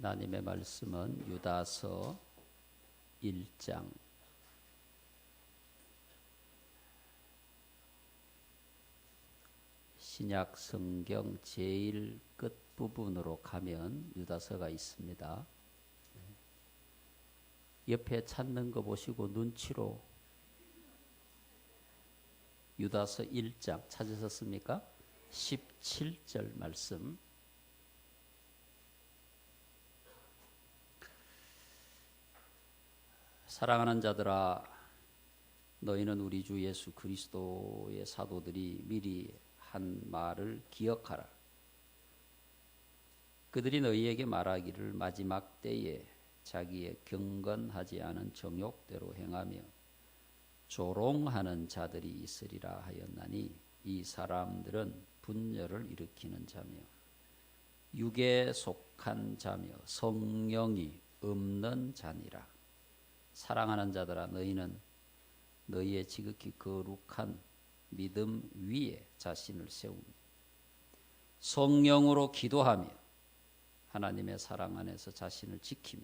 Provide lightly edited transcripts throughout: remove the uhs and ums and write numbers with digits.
하나님의 말씀은 유다서 1장 신약 성경 제일 끝부분으로 가면 유다서가 있습니다. 옆에 찾는 거 보시고 눈치로 유다서 1장 찾으셨습니까? 17절 말씀. 사랑하는 자들아, 너희는 우리 주 예수 그리스도의 사도들이 미리 한 말을 기억하라. 그들이 너희에게 말하기를 마지막 때에 자기의 경건하지 않은 정욕대로 행하며 조롱하는 자들이 있으리라 하였나니, 이 사람들은 분열을 일으키는 자며 육에 속한 자며 성령이 없는 자니라. 사랑하는 자들아, 너희는 너희의 지극히 거룩한 믿음 위에 자신을 세우며 성령으로 기도하며 하나님의 사랑 안에서 자신을 지키며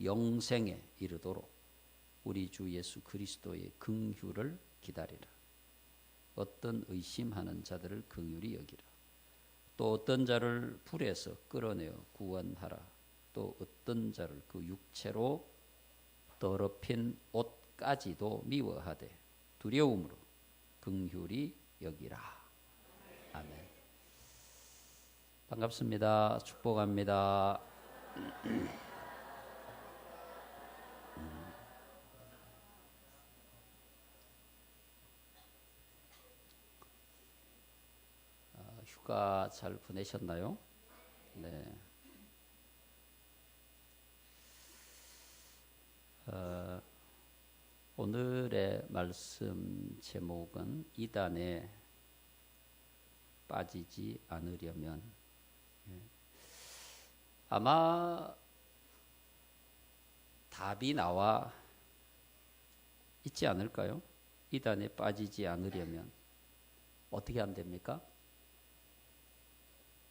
영생에 이르도록 우리 주 예수 그리스도의 긍휼을 기다리라. 어떤 의심하는 자들을 긍휼히 여기라. 또 어떤 자를 불에서 끌어내어 구원하라. 또 어떤 자를 그 육체로 더럽힌 옷까지도 미워하되 두려움으로 긍휼히 여기라. 아멘. 반갑습니다. 축복합니다. 휴가 잘 보내셨나요? 네. 오늘의 말씀 제목은 이단에 빠지지 않으려면. 아마 답이 나와 있지 않을까요? 이단에 빠지지 않으려면 어떻게 하면 됩니까?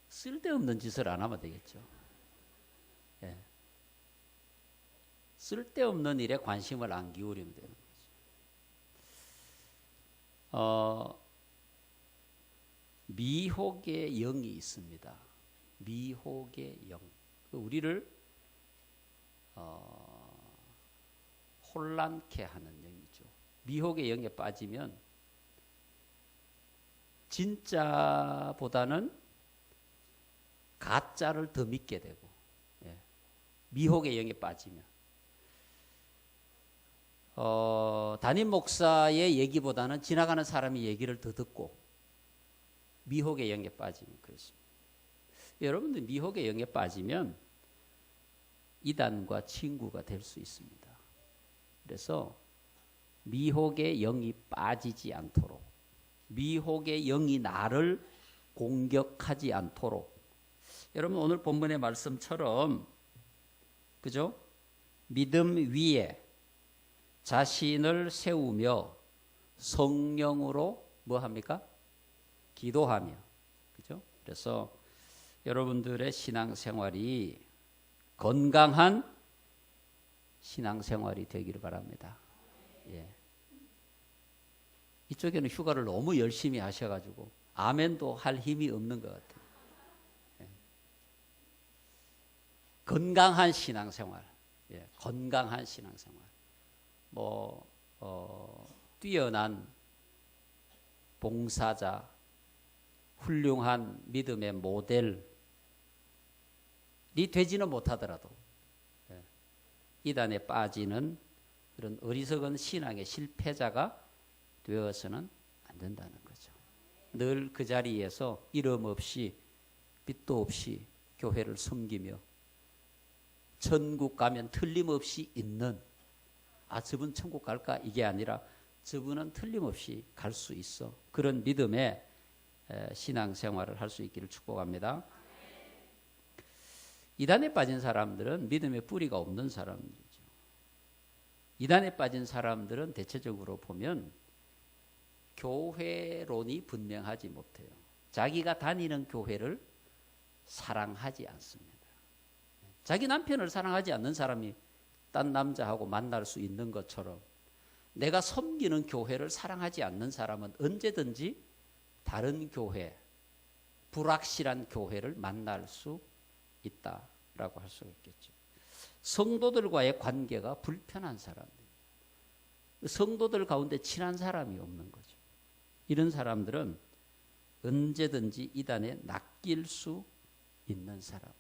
쓸데없는 짓을 안 하면 되겠죠. 예. 쓸데없는 일에 관심을 안 기울이면 되는 거죠. 미혹의 영이 있습니다. 미혹의 영. 우리를 혼란케 하는 영이죠. 미혹의 영에 빠지면 진짜보다는 가짜를 더 믿게 되고, 미혹의 영에 빠지면 담임 목사의 얘기보다는 지나가는 사람의 얘기를 더 듣고 미혹의 영에 빠지면 그렇습니다. 여러분들 미혹의 영에 빠지면 이단과 친구가 될 수 있습니다. 그래서 미혹의 영이 빠지지 않도록, 미혹의 영이 나를 공격하지 않도록, 여러분 오늘 본문의 말씀처럼, 그죠? 믿음 위에 자신을 세우며 성령으로 뭐 합니까? 기도하며. 그죠? 그래서 여러분들의 신앙생활이 건강한 신앙생활이 되기를 바랍니다. 예. 이쪽에는 휴가를 너무 열심히 하셔가지고 아멘도 할 힘이 없는 것 같아요. 예. 건강한 신앙생활. 예. 건강한 신앙생활. 뛰어난 봉사자, 훌륭한 믿음의 모델이 되지는 못하더라도 이단에 빠지는 그런 어리석은 신앙의 실패자가 되어서는 안 된다는 거죠. 늘 그 자리에서 이름 없이 빛도 없이 교회를 섬기며 천국 가면 틀림없이 있는, 저분 천국 갈까? 이게 아니라 저분은 틀림없이 갈 수 있어. 그런 믿음의 신앙생활을 할 수 있기를 축복합니다. 이단에 빠진 사람들은 믿음의 뿌리가 없는 사람들이죠. 이단에 빠진 사람들은 대체적으로 보면 교회론이 분명하지 못해요. 자기가 다니는 교회를 사랑하지 않습니다. 자기 남편을 사랑하지 않는 사람이 딴 남자하고 만날 수 있는 것처럼 내가 섬기는 교회를 사랑하지 않는 사람은 언제든지 다른 교회, 불확실한 교회를 만날 수 있다라고 할 수가 있겠죠. 성도들과의 관계가 불편한 사람들, 성도들 가운데 친한 사람이 없는 거죠. 이런 사람들은 언제든지 이단에 낚일 수 있는 사람들이다.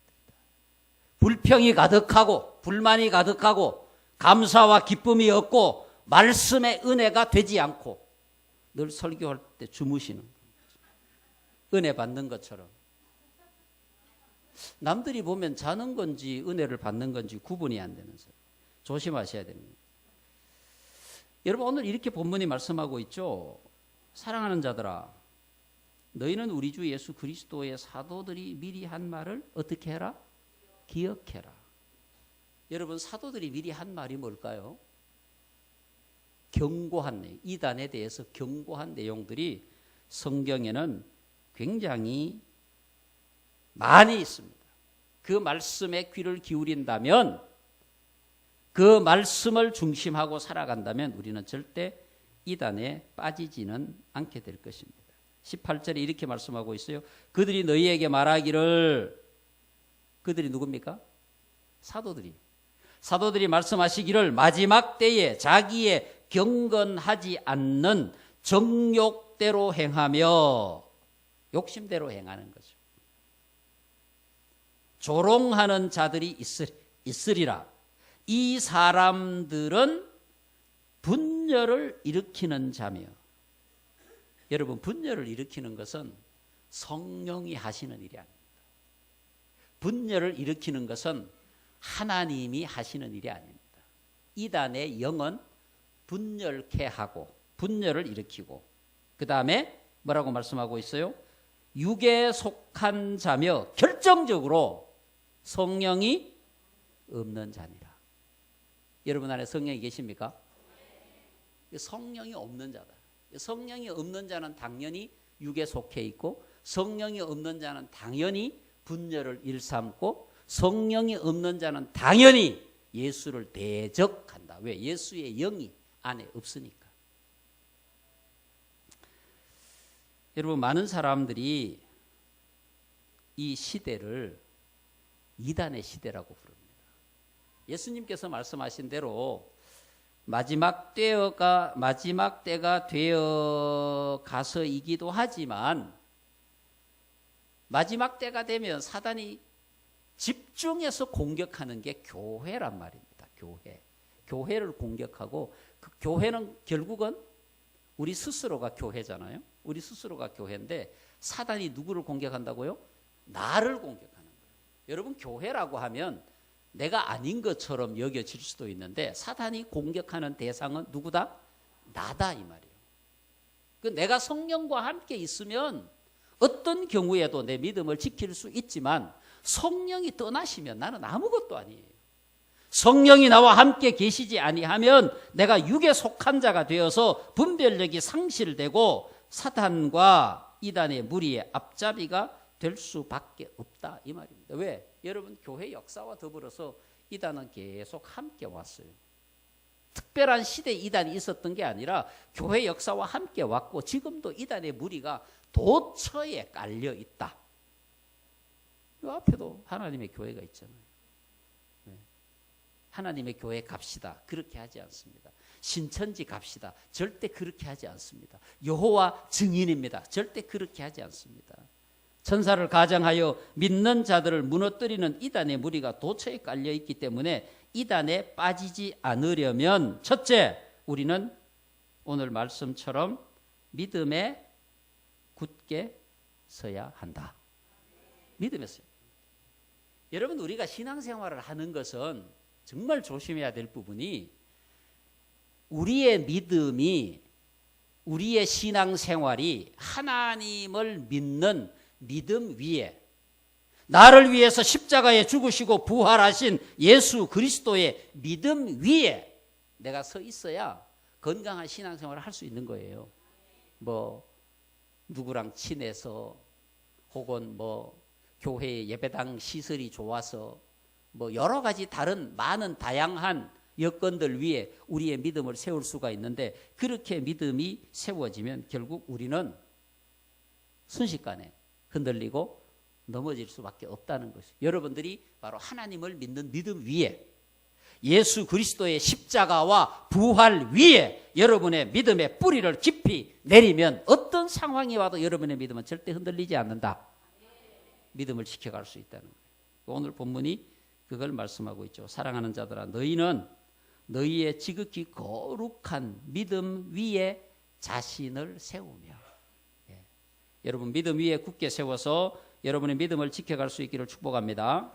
불평이 가득하고 불만이 가득하고 감사와 기쁨이 없고 말씀의 은혜가 되지 않고 늘 설교할 때 주무시는 거죠. 은혜 받는 것처럼. 남들이 보면 자는 건지 은혜를 받는 건지 구분이 안 되는 사람. 조심하셔야 됩니다. 여러분, 오늘 이렇게 본문이 말씀하고 있죠. 사랑하는 자들아, 너희는 우리 주 예수 그리스도의 사도들이 미리 한 말을 어떻게 해라? 기억해라. 여러분, 사도들이 미리 한 말이 뭘까요? 경고한 내용, 이단에 대해서 경고한 내용들이 성경에는 굉장히 많이 있습니다. 그 말씀에 귀를 기울인다면, 그 말씀을 중심하고 살아간다면 우리는 절대 이단에 빠지지는 않게 될 것입니다. 18절에 이렇게 말씀하고 있어요. 그들이 너희에게 말하기를, 그들이 누굽니까? 사도들이 말씀하시기를 마지막 때에 자기의 경건하지 않는 정욕대로 행하며, 욕심대로 행하는 거죠. 조롱하는 자들이 있으리라. 이 사람들은 분열을 일으키는 자며, 여러분, 분열을 일으키는 것은 성령이 하시는 일이 아닙니다. 분열을 일으키는 것은 하나님이 하시는 일이 아닙니다. 이단의 영은 분열케 하고 분열을 일으키고, 그 다음에 뭐라고 말씀하고 있어요? 육에 속한 자며 결정적으로 성령이 없는 자니라. 여러분 안에 성령이 계십니까? 성령이 없는 자다. 성령이 없는 자는 당연히 육에 속해 있고, 성령이 없는 자는 당연히 분열을 일삼고, 성령이 없는 자는 당연히 예수를 대적한다. 왜? 예수의 영이 안에 없으니까. 여러분, 많은 사람들이 이 시대를 이단의 시대라고 부릅니다. 예수님께서 말씀하신 대로 마지막 때가 되어 가서이기도 하지만, 마지막 때가 되면 사단이 집중해서 공격하는 게 교회란 말입니다. 교회를 공격하고, 그 교회는 결국은 우리 스스로가 교회잖아요. 우리 스스로가 교회인데 사단이 누구를 공격한다고요? 나를 공격하는 거예요. 여러분, 교회라고 하면 내가 아닌 것처럼 여겨질 수도 있는데, 사단이 공격하는 대상은 누구다? 나다, 이 말이에요. 그 내가 성령과 함께 있으면 어떤 경우에도 내 믿음을 지킬 수 있지만, 성령이 떠나시면 나는 아무것도 아니에요. 성령이 나와 함께 계시지 아니하면 내가 육에 속한 자가 되어서 분별력이 상실되고 사탄과 이단의 무리의 앞잡이가 될 수밖에 없다, 이 말입니다. 왜? 여러분, 교회 역사와 더불어서 이단은 계속 함께 왔어요. 특별한 시대에 이단이 있었던 게 아니라 교회 역사와 함께 왔고, 지금도 이단의 무리가 도처에 깔려 있다. 이 앞에도 하나님의 교회가 있잖아요. 하나님의 교회 갑시다, 그렇게 하지 않습니다. 신천지 갑시다, 절대 그렇게 하지 않습니다. 여호와 증인입니다, 절대 그렇게 하지 않습니다. 천사를 가장하여 믿는 자들을 무너뜨리는 이단의 무리가 도처에 깔려 있기 때문에 이단에 빠지지 않으려면, 첫째, 우리는 오늘 말씀처럼 믿음에 굳게 서야 한다. 믿음에 서야. 여러분, 우리가 신앙생활을 하는 것은 정말 조심해야 될 부분이, 우리의 믿음이, 우리의 신앙생활이 하나님을 믿는 믿음 위에, 나를 위해서 십자가에 죽으시고 부활하신 예수 그리스도의 믿음 위에 내가 서 있어야 건강한 신앙생활을 할 수 있는 거예요. 뭐 누구랑 친해서, 혹은 뭐 교회의 예배당 시설이 좋아서, 뭐 여러 가지 다른 많은 다양한 여건들 위에 우리의 믿음을 세울 수가 있는데 그렇게 믿음이 세워지면 결국 우리는 순식간에 흔들리고 넘어질 수밖에 없다는 것이죠. 여러분들이 바로 하나님을 믿는 믿음 위에 예수 그리스도의 십자가와 부활 위에 여러분의 믿음의 뿌리를 깊이 내리면 어떤 상황이 와도 여러분의 믿음은 절대 흔들리지 않는다. 믿음을 지켜갈 수 있다는 거예요. 오늘 본문이 그걸 말씀하고 있죠. 사랑하는 자들아 너희는 너희의 지극히 거룩한 믿음 위에 자신을 세우며 여러분 믿음 위에 굳게 세워서 여러분의 믿음을 지켜갈 수 있기를 축복합니다.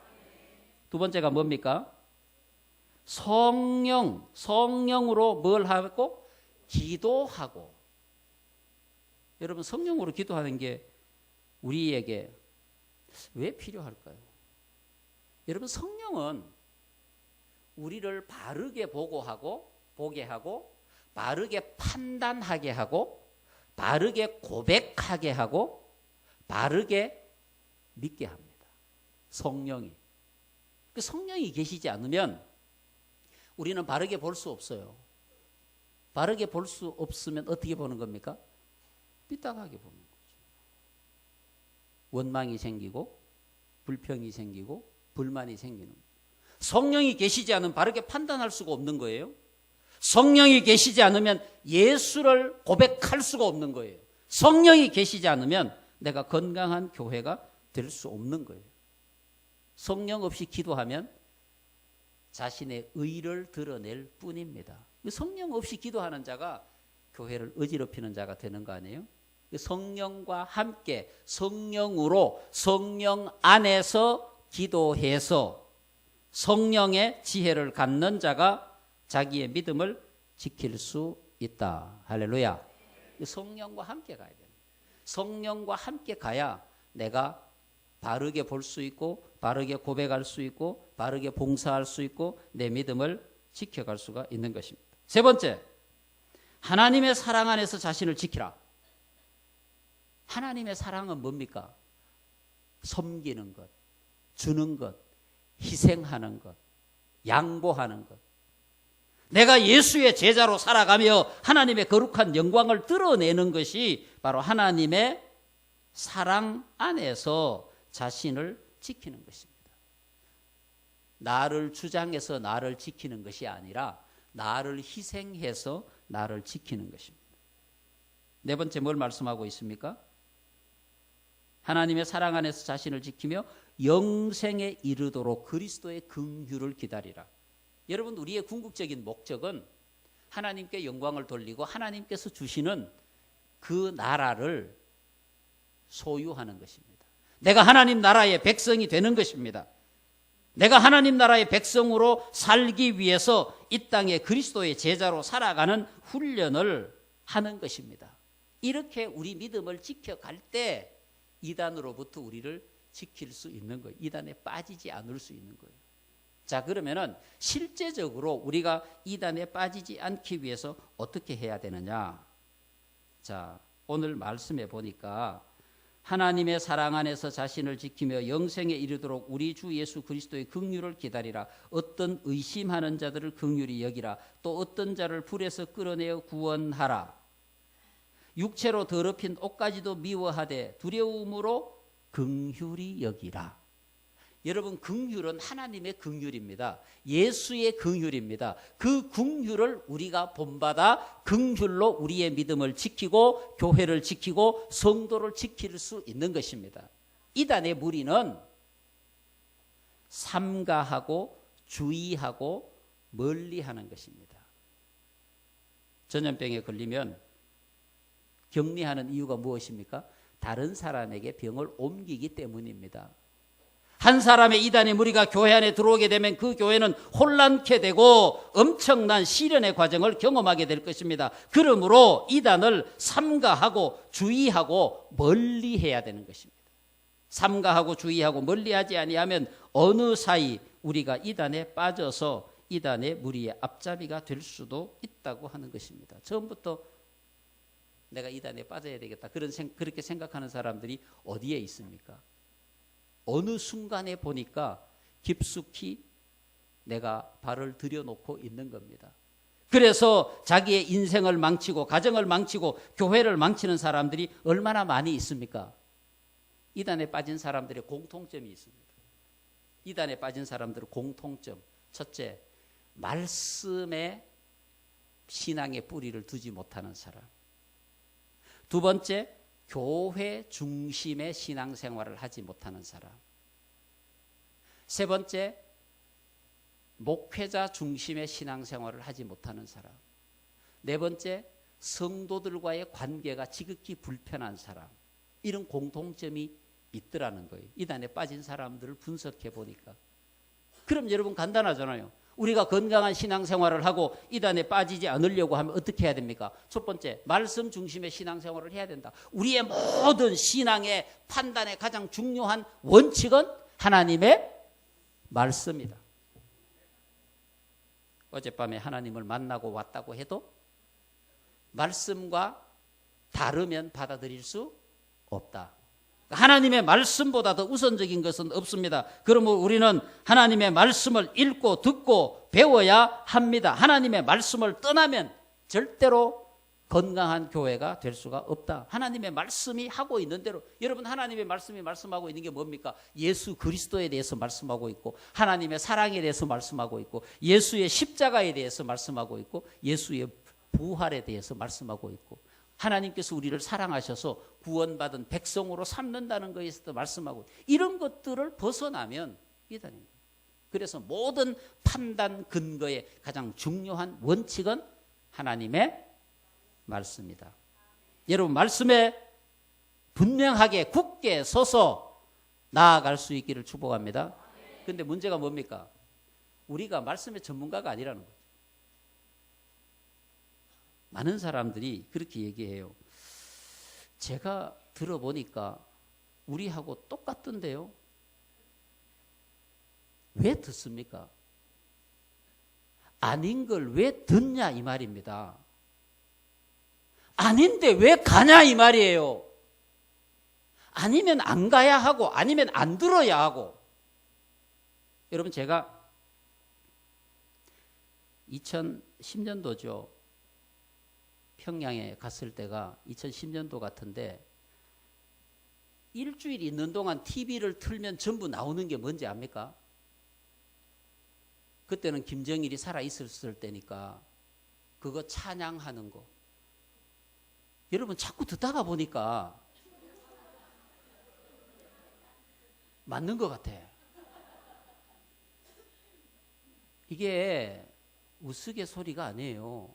두 번째가 뭡니까? 성령으로 뭘 하고? 기도하고. 여러분 성령으로 기도하는 게 우리에게 왜 필요할까요? 여러분 성령은 우리를 바르게 보게 하고 바르게 판단하게 하고 바르게 고백하게 하고 바르게 믿게 합니다. 성령이. 그 성령이 계시지 않으면 우리는 바르게 볼 수 없어요. 바르게 볼 수 없으면 어떻게 보는 겁니까? 삐딱하게 보는 거죠. 원망이 생기고 불평이 생기고 불만이 생기는 거예요. 성령이 계시지 않으면 바르게 판단할 수가 없는 거예요. 성령이 계시지 않으면 예수를 고백할 수가 없는 거예요. 성령이 계시지 않으면 내가 건강한 교회가 될 수 없는 거예요. 성령 없이 기도하면 자신의 의를 드러낼 뿐입니다. 성령 없이 기도하는 자가 교회를 어지럽히는 자가 되는 거 아니에요? 성령과 함께 성령으로 성령 안에서 기도해서 성령의 지혜를 갖는 자가 자기의 믿음을 지킬 수 있다. 할렐루야. 성령과 함께 가야 됩니다. 성령과 함께 가야 내가 바르게 볼 수 있고 바르게 고백할 수 있고 바르게 봉사할 수 있고 내 믿음을 지켜갈 수가 있는 것입니다. 세 번째, 하나님의 사랑 안에서 자신을 지키라. 하나님의 사랑은 뭡니까? 섬기는 것, 주는 것, 희생하는 것, 양보하는 것. 내가 예수의 제자로 살아가며 하나님의 거룩한 영광을 드러내는 것이 바로 하나님의 사랑 안에서 자신을 지키는 것입니다. 나를 주장해서 나를 지키는 것이 아니라 나를 희생해서 나를 지키는 것입니다. 네 번째 뭘 말씀하고 있습니까? 하나님의 사랑 안에서 자신을 지키며 영생에 이르도록 그리스도의 긍휼을 기다리라. 여러분 우리의 궁극적인 목적은 하나님께 영광을 돌리고 하나님께서 주시는 그 나라를 소유하는 것입니다. 내가 하나님 나라의 백성이 되는 것입니다. 내가 하나님 나라의 백성으로 살기 위해서 이 땅에 그리스도의 제자로 살아가는 훈련을 하는 것입니다. 이렇게 우리 믿음을 지켜갈 때 이단으로부터 우리를 지킬 수 있는 거예요. 이단에 빠지지 않을 수 있는 거예요. 자, 그러면은 실제적으로 우리가 이단에 빠지지 않기 위해서 어떻게 해야 되느냐? 자, 오늘 말씀해 보니까 하나님의 사랑 안에서 자신을 지키며 영생에 이르도록 우리 주 예수 그리스도의 긍휼을 기다리라. 어떤 의심하는 자들을 긍휼히 여기라. 또 어떤 자를 불에서 끌어내어 구원하라. 육체로 더럽힌 옷까지도 미워하되 두려움으로 긍휼히 여기라. 여러분 긍휼은 하나님의 긍휼입니다. 예수의 긍휼입니다. 그 긍휼을 우리가 본받아 긍휼로 우리의 믿음을 지키고 교회를 지키고 성도를 지킬 수 있는 것입니다. 이단의 무리는 삼가하고 주의하고 멀리하는 것입니다. 전염병에 걸리면 격리하는 이유가 무엇입니까? 다른 사람에게 병을 옮기기 때문입니다. 한 사람의 이단의 무리가 교회 안에 들어오게 되면 그 교회는 혼란케 되고 엄청난 시련의 과정을 경험하게 될 것입니다. 그러므로 이단을 삼가하고 주의하고 멀리해야 되는 것입니다. 삼가하고 주의하고 멀리하지 아니하면 어느 사이 우리가 이단에 빠져서 이단의 무리의 앞잡이가 될 수도 있다고 하는 것입니다. 처음부터 내가 이단에 빠져야 되겠다 그렇게 생각하는 사람들이 어디에 있습니까? 어느 순간에 보니까 깊숙이 내가 발을 들여놓고 있는 겁니다. 그래서 자기의 인생을 망치고 가정을 망치고 교회를 망치는 사람들이 얼마나 많이 있습니까? 이단에 빠진 사람들의 공통점이 있습니다. 이단에 빠진 사람들의 공통점. 첫째, 말씀에 신앙의 뿌리를 두지 못하는 사람. 두 번째, 교회 중심의 신앙생활을 하지 못하는 사람. 세 번째, 목회자 중심의 신앙생활을 하지 못하는 사람. 네 번째, 성도들과의 관계가 지극히 불편한 사람. 이런 공통점이 있더라는 거예요. 이단에 빠진 사람들을 분석해 보니까. 그럼 여러분 간단하잖아요. 우리가 건강한 신앙생활을 하고 이단에 빠지지 않으려고 하면 어떻게 해야 됩니까? 첫 번째, 말씀 중심의 신앙생활을 해야 된다. 우리의 모든 신앙의 판단의 가장 중요한 원칙은 하나님의 말씀이다. 어젯밤에 하나님을 만나고 왔다고 해도 말씀과 다르면 받아들일 수 없다. 하나님의 말씀보다 더 우선적인 것은 없습니다. 그러므로 우리는 하나님의 말씀을 읽고 듣고 배워야 합니다. 하나님의 말씀을 떠나면 절대로 건강한 교회가 될 수가 없다. 하나님의 말씀이 하고 있는 대로, 여러분 하나님의 말씀이 말씀하고 있는 게 뭡니까? 예수 그리스도에 대해서 말씀하고 있고, 하나님의 사랑에 대해서 말씀하고 있고, 예수의 십자가에 대해서 말씀하고 있고, 예수의 부활에 대해서 말씀하고 있고, 하나님께서 우리를 사랑하셔서 구원받은 백성으로 삼는다는 것에서도 말씀하고, 이런 것들을 벗어나면 이단입니다. 그래서 모든 판단 근거의 가장 중요한 원칙은 하나님의 말씀이다. 여러분 말씀에 분명하게 굳게 서서 나아갈 수 있기를 축복합니다. 그런데 문제가 뭡니까? 우리가 말씀의 전문가가 아니라는 거죠. 많은 사람들이 그렇게 얘기해요. 제가 들어보니까 우리하고 똑같던데요. 왜 듣습니까? 아닌 걸 왜 듣냐 이 말입니다. 아닌데 왜 가냐 이 말이에요. 아니면 안 가야 하고 아니면 안 들어야 하고. 여러분 제가 2010년도죠. 평양에 갔을 때가 2010년도 같은데 일주일 있는 동안 TV를 틀면 전부 나오는 게 뭔지 압니까? 그때는 김정일이 살아있었을 때니까 그거 찬양하는 거. 여러분 자꾸 듣다가 보니까 맞는 것 같아. 이게 우스갯소리가 아니에요.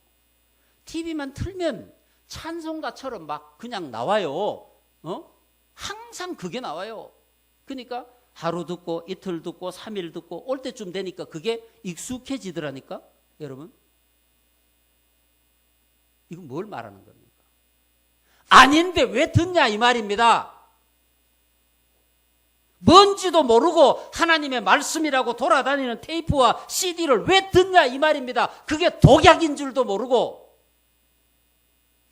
TV만 틀면 찬송가처럼 막 그냥 나와요. 항상 그게 나와요. 그러니까 하루 듣고 이틀 듣고 3일 듣고 올 때쯤 되니까 그게 익숙해지더라니까. 여러분 이건 뭘 말하는 겁니까? 아닌데 왜 듣냐 이 말입니다. 뭔지도 모르고 하나님의 말씀이라고 돌아다니는 테이프와 CD를 왜 듣냐 이 말입니다. 그게 독약인 줄도 모르고.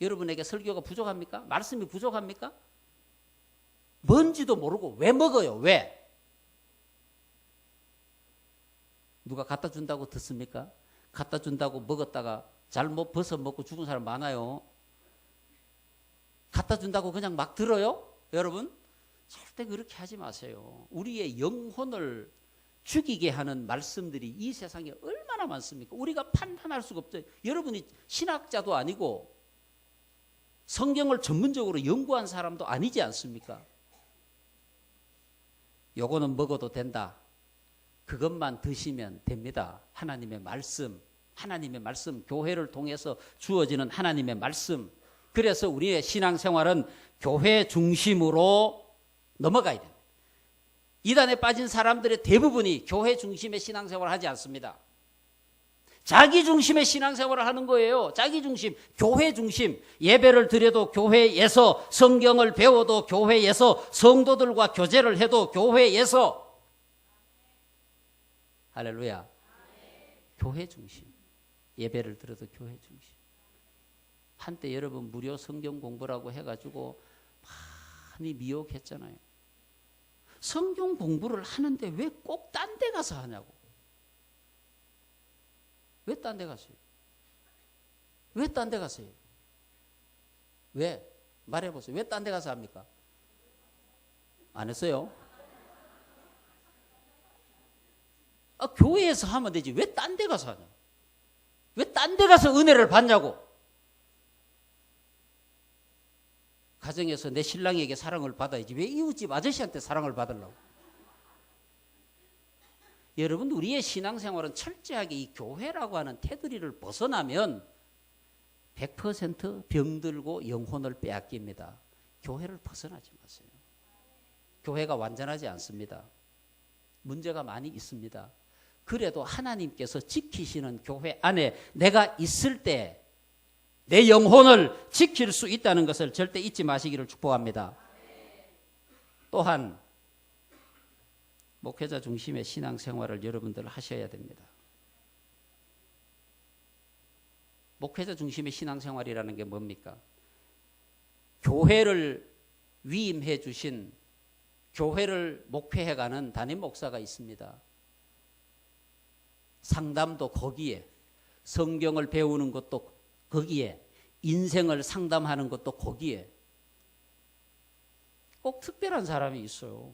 여러분에게 설교가 부족합니까? 말씀이 부족합니까? 뭔지도 모르고 왜 먹어요? 왜? 누가 갖다 준다고 듣습니까? 갖다 준다고 먹었다가 잘못 벗어 먹고 죽은 사람 많아요. 갖다 준다고 그냥 막 들어요? 여러분 절대 그렇게 하지 마세요. 우리의 영혼을 죽이게 하는 말씀들이 이 세상에 얼마나 많습니까? 우리가 판단할 수가 없어요. 여러분이 신학자도 아니고 성경을 전문적으로 연구한 사람도 아니지 않습니까? 요거는 먹어도 된다. 그것만 드시면 됩니다. 하나님의 말씀, 교회를 통해서 주어지는 하나님의 말씀. 그래서 우리의 신앙생활은 교회 중심으로 넘어가야 됩니다. 이단에 빠진 사람들의 대부분이 교회 중심의 신앙생활을 하지 않습니다. 자기 중심의 신앙생활을 하는 거예요. 자기 중심, 교회 중심. 예배를 드려도 교회에서, 성경을 배워도 교회에서, 성도들과 교제를 해도 교회에서. 할렐루야. 교회 중심. 예배를 드려도 교회 중심. 한때 여러분 무료 성경 공부라고 해가지고 많이 미혹했잖아요. 성경 공부를 하는데 왜 꼭 딴 데 가서 하냐고. 왜 딴 데 가세요? 왜 딴 데 가세요? 왜? 말해보세요. 왜 딴 데 가서 합니까? 안 했어요? 교회에서 하면 되지. 왜 딴 데 가서 하냐? 왜 딴 데 가서 은혜를 받냐고? 가정에서 내 신랑에게 사랑을 받아야지. 왜 이웃집 아저씨한테 사랑을 받으려고? 여러분, 우리의 신앙생활은 철저하게 이 교회라고 하는 테두리를 벗어나면 100% 병들고 영혼을 빼앗깁니다. 교회를 벗어나지 마세요. 교회가 완전하지 않습니다. 문제가 많이 있습니다. 그래도 하나님께서 지키시는 교회 안에 내가 있을 때 내 영혼을 지킬 수 있다는 것을 절대 잊지 마시기를 축복합니다. 또한 목회자 중심의 신앙생활을 여러분들 하셔야 됩니다. 목회자 중심의 신앙생활이라는 게 뭡니까? 교회를 위임해 주신, 교회를 목회해가는 담임 목사가 있습니다. 상담도 거기에, 성경을 배우는 것도 거기에, 인생을 상담하는 것도 거기에. 꼭 특별한 사람이 있어요.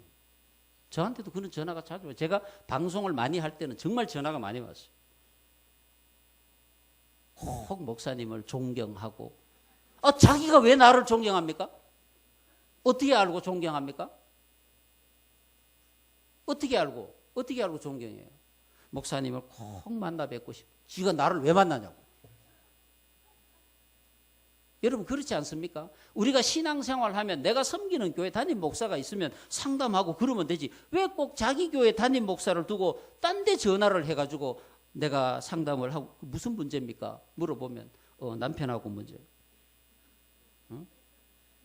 저한테도 그런 전화가 자주 와요. 제가 방송을 많이 할 때는 정말 전화가 많이 왔어요. 꼭 목사님을 존경하고. 자기가 왜 나를 존경합니까? 어떻게 알고 존경합니까? 어떻게 알고 존경해요? 목사님을 꼭 만나 뵙고 싶어. 지가 나를 왜 만나냐고. 여러분, 그렇지 않습니까? 우리가 신앙생활 하면 내가 섬기는 교회 담임 목사가 있으면 상담하고 그러면 되지. 왜 꼭 자기 교회 담임 목사를 두고 딴 데 전화를 해가지고 내가 상담을 하고, 무슨 문제입니까? 물어보면 남편하고 문제.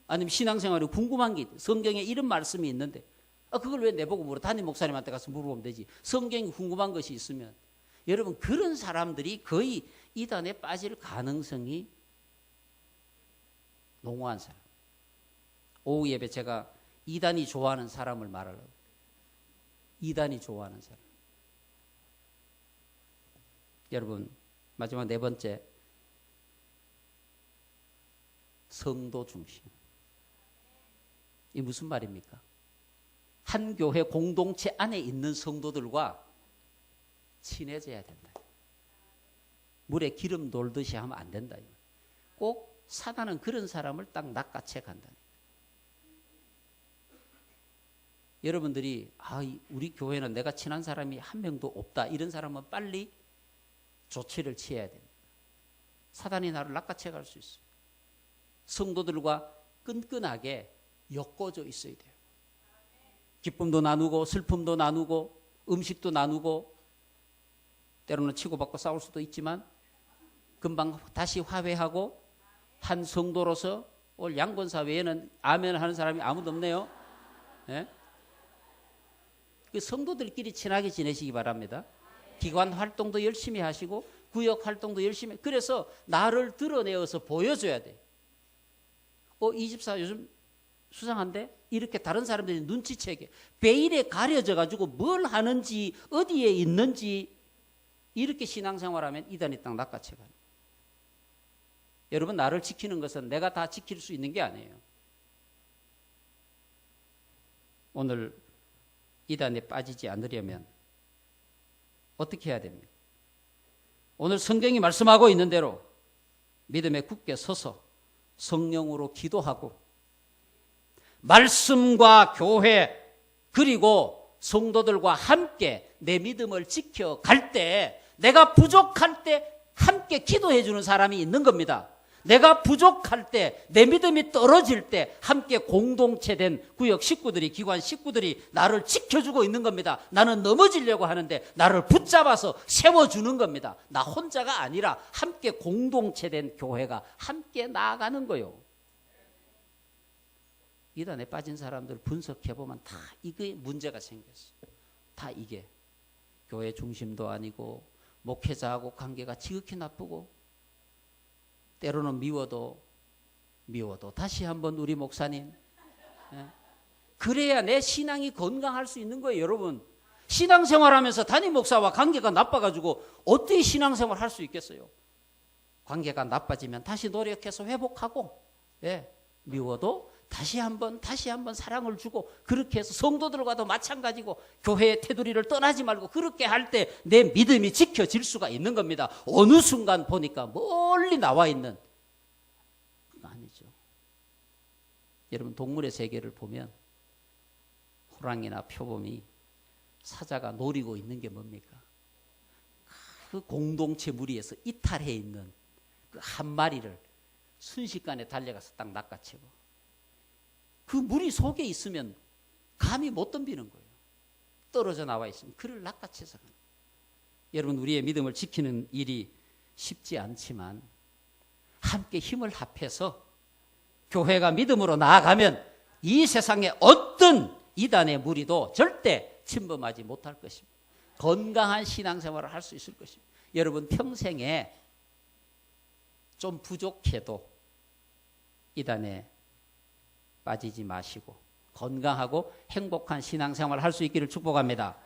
아니면 신앙생활이 궁금한 게 있대. 성경에 이런 말씀이 있는데 그걸 왜 내보고 물어? 담임 목사님한테 가서 물어보면 되지. 성경이 궁금한 것이 있으면. 여러분, 그런 사람들이 거의 이단에 빠질 가능성이 농후한 사람. 오후 예배 제가 이단이 좋아하는 사람을 말하려고. 이단이 좋아하는 사람. 여러분, 마지막 네 번째, 성도 중심. 이 무슨 말입니까? 한 교회 공동체 안에 있는 성도들과 친해져야 된다. 물에 기름 돌듯이 하면 안 된다. 꼭 사단은 그런 사람을 딱 낚아채 간다. 여러분들이 우리 교회는 내가 친한 사람이 한 명도 없다, 이런 사람은 빨리 조치를 취해야 됩니다. 사단이 나를 낚아채 갈 수 있어요. 성도들과 끈끈하게 엮어져 있어야 돼요. 기쁨도 나누고 슬픔도 나누고 음식도 나누고, 때로는 치고받고 싸울 수도 있지만 금방 다시 화해하고, 한 성도로서 오늘 양권사 외에는 아멘 하는 사람이 아무도 없네요. 네? 그 성도들끼리 친하게 지내시기 바랍니다. 기관 활동도 열심히 하시고 구역 활동도 열심히. 그래서 나를 드러내어서 보여줘야 돼. 이 집사 요즘 수상한데? 이렇게 다른 사람들이 눈치채게 베일에 가려져 가지고 뭘 하는지, 어디에 있는지, 이렇게 신앙생활하면 이단이 딱 낚아채가요. 여러분, 나를 지키는 것은 내가 다 지킬 수 있는 게 아니에요. 오늘 이단에 빠지지 않으려면 어떻게 해야 됩니까? 오늘 성경이 말씀하고 있는 대로 믿음에 굳게 서서 성령으로 기도하고, 말씀과 교회 그리고 성도들과 함께 내 믿음을 지켜갈 때, 내가 부족할 때 함께 기도해 주는 사람이 있는 겁니다. 내가 부족할 때, 내 믿음이 떨어질 때 함께 공동체된 구역 식구들이, 기관 식구들이 나를 지켜주고 있는 겁니다. 나는 넘어지려고 하는데 나를 붙잡아서 세워주는 겁니다. 나 혼자가 아니라 함께 공동체된 교회가 함께 나아가는 거예요. 이단에 빠진 사람들 분석해보면 다 이게 문제가 생겼어요. 다 이게 교회 중심도 아니고 목회자하고 관계가 지극히 나쁘고, 때로는 미워도 다시 한번 우리 목사님. 그래야 내 신앙이 건강할 수 있는 거예요. 여러분, 신앙생활하면서 담임 목사와 관계가 나빠가지고 어떻게 신앙생활 할 수 있겠어요? 관계가 나빠지면 다시 노력해서 회복하고, 예, 미워도 다시 한번 사랑을 주고, 그렇게 해서 성도들과도 마찬가지고 교회의 테두리를 떠나지 말고 그렇게 할 때 내 믿음이 지켜질 수가 있는 겁니다. 어느 순간 보니까 멀리 나와 있는 그거 아니죠. 여러분, 동물의 세계를 보면 호랑이나 표범이 사자가 노리고 있는 게 뭡니까? 그 공동체 무리에서 이탈해 있는 그 한 마리를 순식간에 달려가서 딱 낚아채고, 그 무리 속에 있으면 감히 못 덤비는 거예요. 떨어져 나와 있으면 그를 낚아채서 가는 거예요. 여러분, 우리의 믿음을 지키는 일이 쉽지 않지만 함께 힘을 합해서 교회가 믿음으로 나아가면 이 세상에 어떤 이단의 무리도 절대 침범하지 못할 것입니다. 건강한 신앙생활을 할 수 있을 것입니다. 여러분, 평생에 좀 부족해도 이단에 빠지지 마시고 건강하고 행복한 신앙생활을 할 수 있기를 축복합니다.